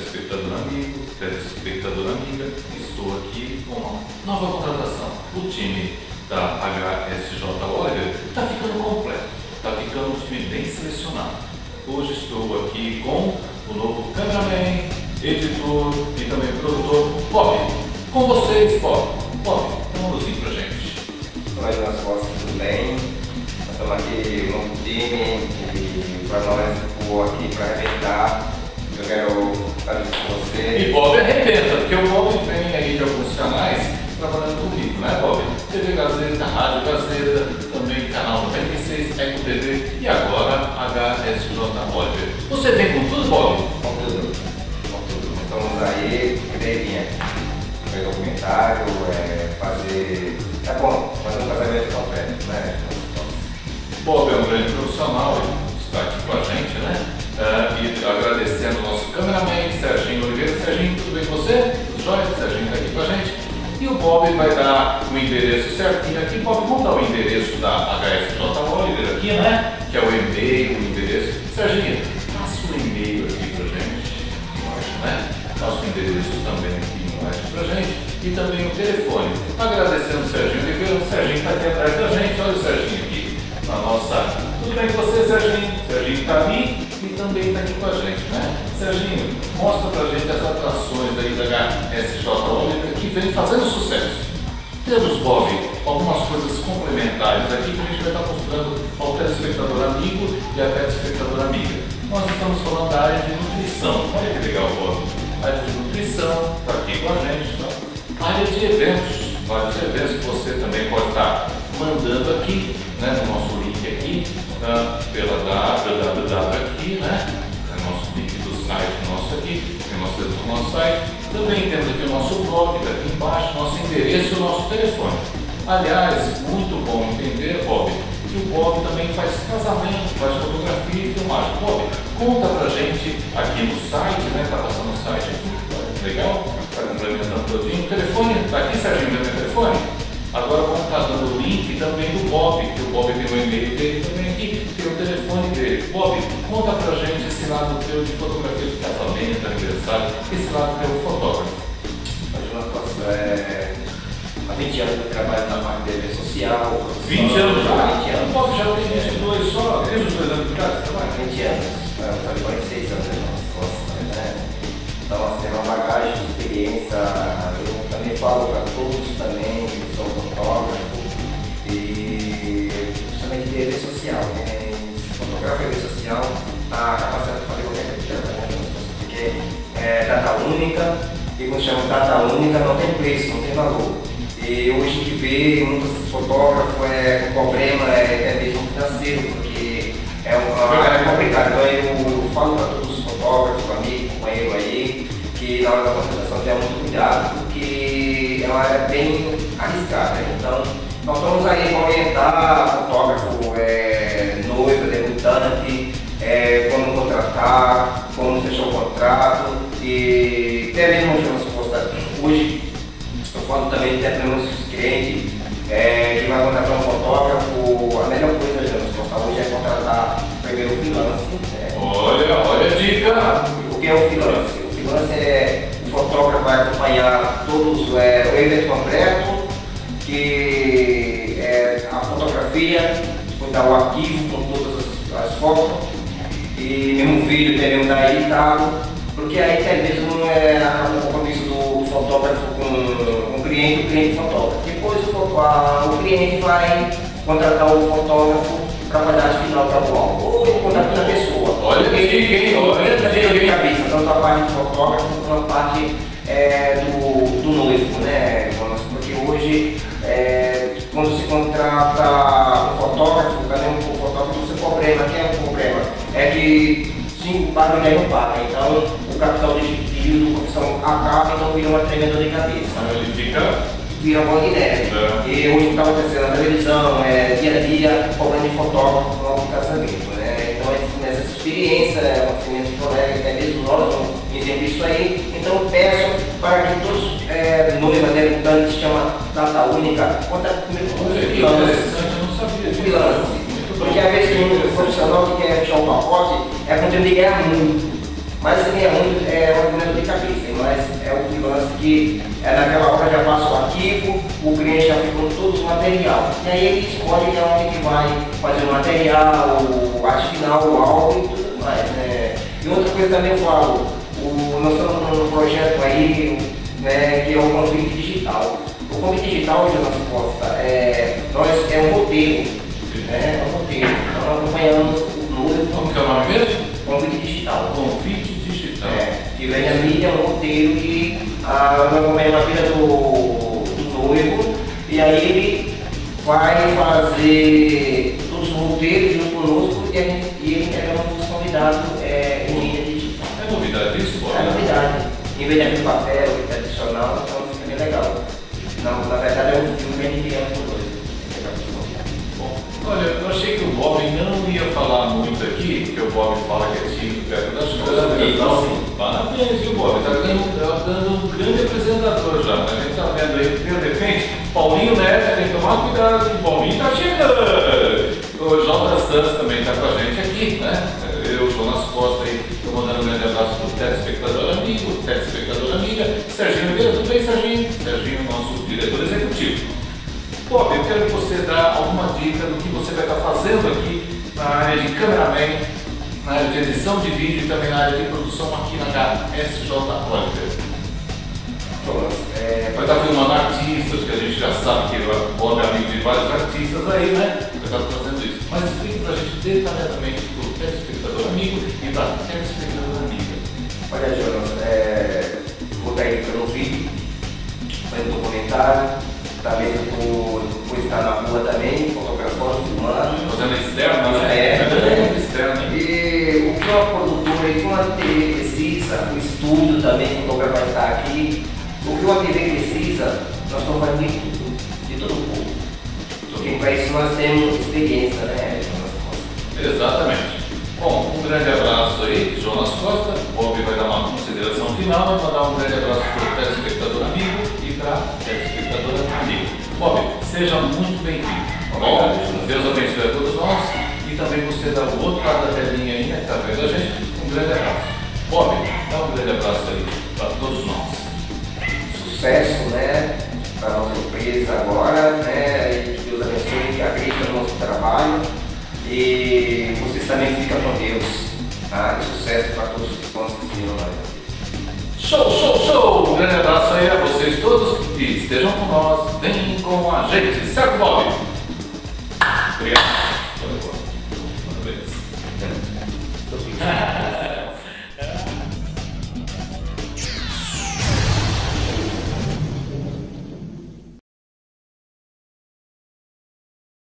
telespectador amigo, telespectadora amiga, estou aqui com uma nova contratação. O time da HSJ Oliver está ficando completo, está ficando um time bem selecionado. Hoje estou aqui com o novo cameraman, editor e também produtor, Bob. Com vocês, Bob. Bob, dá uma luzinha pra gente. Nós nas costas tudo bem. Nós estamos aqui no time e para nós estou aqui para arrebentar. Eu quero estar junto com você. E Bob arrebenta, porque o Bob vem aí de alguns canais trabalhando comigo, né, Bob? TV Gazeta, Rádio Gazeta, também canal 96, Eco TV e agora HSJ Oliver. Você vem com tudo, Bob? Com tudo. Com tudo. Estamos aí, ideinha. Fazer documentário, fazer. Tá bom, fazer um casamento completo, né? Bob é um grande profissional, ele está aqui com a gente, né? E agradecendo ao nosso cameraman, Serginho Oliveira. Serginho, tudo bem com você? Tudo jóia? Serginho está aqui com a gente. E o Bob vai dar o endereço certinho aqui. Bob, vamos dar o endereço da HSJ Oliver aqui, né? Que é o e-mail, o endereço. Serginho, passa o e-mail aqui pra gente, embaixo, né? Passa o endereço também aqui embaixo pra gente. E também o telefone. Agradecendo o Serginho Oliveira. O Serginho está aqui atrás da gente. Olha o Serginho aqui na nossa. Tudo bem com você, Serginho? O Serginho está ali e também está aqui com a gente, né? Serginho, mostra pra gente as atrações aí da HSJ Oliver que vem fazendo sucesso. Temos, Bob, algumas coisas complementares aqui que a gente vai estar mostrando ao telespectador amigo e à telespectadora amiga. Nós estamos falando da área de nutrição. Olha que legal, Bob. A área de nutrição está aqui com a gente, né? A área de eventos, vários eventos que você também pode estar mandando aqui, né, no nosso link aqui, pela www aqui, né? Nosso link do site nosso aqui, tem o nosso site. Também temos aqui o nosso blog, aqui embaixo, nosso endereço e o nosso telefone. Aliás, muito bom entender, Bob, que o Bob também faz casamento, faz fotografia e filmagem. Bob, conta pra gente aqui no site, né? Tá passando o site aqui, legal? Tá complementando todinho. O telefone, tá aqui, Serginho, meu telefone? Agora vamos estar dando o link também do Bob, que o Bob tem o e-mail dele também aqui, tem o telefone dele. Bob, conta pra gente esse lado teu de fotografia de casamento, aniversário, esse lado teu fotógrafo. Há 20 anos eu trabalho na parte de rede social. 20 anos já? 20 anos. O Bob já tem 22 só, desde os 2 anos de casa, você trabalha? 20 anos. Eu falei 46 anos nas costas, né? Então, nós temos uma bagagem de experiência. Eu também falo para todos também que sou fotógrafo e principalmente de rede social. Fotografia em rede social, a capacidade de fazer qualquer coisa, porque é data única e quando chama de data única não tem preço, não tem valor. E hoje a gente vê muitos fotógrafos com problema mesmo financeiro, porque é complicado. Então eu falo para todos os fotógrafos, amigos, companheiros aí, que na hora da contratação tenha muito cuidado, porque é uma área bem arriscada. Então nós estamos aí para orientar fotógrafo, noivo, debutante, como contratar, como fechar o contrato e até mesmo hoje eu falo também até para meus clientes que vai contratar um fotógrafo, a melhor coisa que nós gostamos hoje é contratar primeiro o freelance. Olha a dica! O que é o freelance? O freelance é o fotógrafo vai acompanhar todos o evento completo, que é a fotografia, dar o arquivo com todas as fotos e mesmo vídeo também dar editado, porque aí até mesmo acaba o compromisso do fotógrafo com o cliente fotógrafo. Depois o cliente vai contratar o fotógrafo para fazer a final trabalho ou contratar a pessoa. Olha que cabeça, tanto a parte do fotógrafo quanto a parte do noivo, né? Porque hoje quando se contrata um fotógrafo, cadê um fotógrafo, o problema, que é o problema? É que sim, o barulho aí não para, então o capital de giro do profissão acaba, então vira uma tremenda de cabeça. Ele vira bola de neve. E hoje está acontecendo na televisão, dia a dia, problema de fotógrafo no novo casamento, né? Então nessa experiência, acontecimento de colega, até mesmo nós vamos exemplo isso aí, então peço para que todos noivos debutantes se chama data única, conta comigo com o freelance. Porque às vezes tem um profissional que quer fechar um pacote, é quando ele ganha muito. Mas se ganha muito, é um argumento de que naquela hora já passa o arquivo, o cliente já fica com todo o material. E aí ele escolhe onde que vai fazer o material, o arte final, o álbum e tudo mais, né? E outra coisa também eu falo, nós estamos num projeto aí, né, que é o convite digital. O convite digital, Jonas Costa, é um roteiro, né? É um roteiro. Nós acompanhamos o noivo. Como que é o nome mesmo? Convite digital. Convite digital. Que vem a mídia, é um roteiro que nós acompanhamos a vida do noivo e aí ele vai fazer todos os roteiros junto conosco e ele entrega os convidados em mídia digital. É novidade isso, Bob? É novidade. Em vez de aquele papel tradicional, então fica bem legal. Não, na verdade é um filme que a gente criamos por dois. Bom, olha, eu achei que o Bob não ia falar muito aqui, porque o Bob fala que é tímido perto das câmeras. Então, parabéns, viu, Bob? Está dando um grande apresentador já. A gente está vendo aí, de repente, Paulinho Neto tem que tomar cuidado, que o Paulinho está chegando. O Jota Santos também está com a gente aqui, né? Eu, Jonas Costa, aí, estou mandando um grande abraço para o telespectador amigo, telespectadora amiga. Serginho Vieira, tudo bem, Serginho? Serginho, nosso diretor executivo. Bob, eu quero que você dê alguma dica do que você vai estar fazendo aqui na área de cameraman, na área de edição de vídeo e também na área de produção aqui na HSJ Oliver. Vai estar filmando artistas, que a gente já sabe que o Bob é amigo de vários artistas aí, né? Vai estar fazendo isso. Mas explique pra gente detalhadamente para o telespectador amigo e para a telespectadora amiga. Olha, Jonas, vou estar editando um vídeo, fazendo documentário, também vou estar na rua também, fotografando, filmando. Fazendo externa, né? Externa. E o que uma produtora e uma TV precisa, o estúdio também, o fotógrafo vai estar aqui. O que uma TV precisa, nós estamos fazendo de tudo um pouco. Porque para isso nós temos experiência, né? Exatamente. Bom, um grande abraço aí, Jonas Costa. O Bob vai dar uma consideração final e mandar um grande abraço para o telespectador amigo e para a telespectadora amiga. Bob, seja muito bem-vindo. Bom, Deus abençoe a todos nós e também você dá o outro lado da telinha aí, né, que está vendo a gente, um grande abraço. Bob, dá um grande abraço aí para todos nós. Sucesso, né, para a nossa empresa agora, né, e que Deus abençoe, que acredita no nosso trabalho e vocês também ficam com Deus, tá? E sucesso para todos que estão assistindo nós. Show, show, show! Um grande abraço aí a vocês todos e estejam com nós, venham com a gente, certo, Bob?